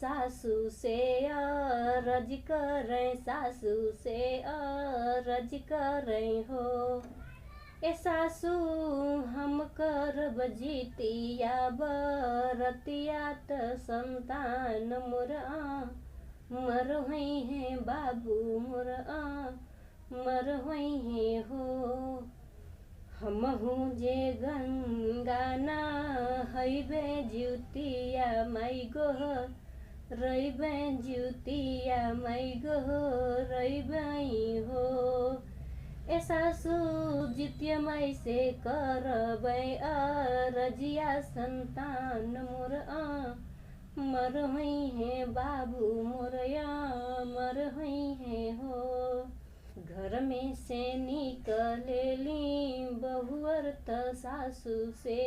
सासू से अरज करें, सासू से अरज करें हो। ए सासू हम करब जीतिया बरतिया त संतान मोर मर हुई है बाबू मोर मर हुई है हो। हमहू जे गंगा नहैबे ज्योतिया माई गो रैबे ज्योतिया माई गो रैबे हो। ए सासू जितिया माई से करबै अरजिया संतान मोर मर हुई है बाबू मोर मर हुई है हो। घर में से निकलेली बहुअर त सासू से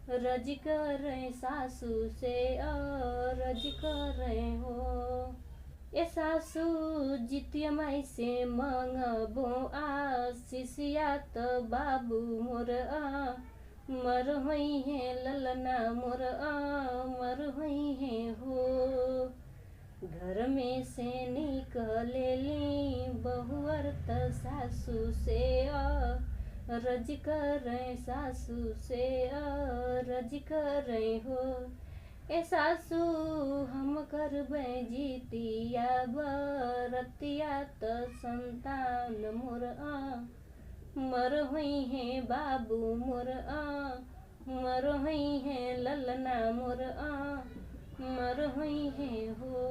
अरज करें, सासू से अरज करें हो। ए सासू जितिया माई से मंगबो आशीषिया त बाबू मोर मर हुई है ललना मोर मर हुई है हो। घर में से निकलेली बहुअर त सासू से अरज करें, सासू से अरज करें हो। ए सासू हम करबै जीतिया बरतिया त संतान मोर मर हुई है बाबू मोर मर हुई है ललना मोर मर हुई है हो।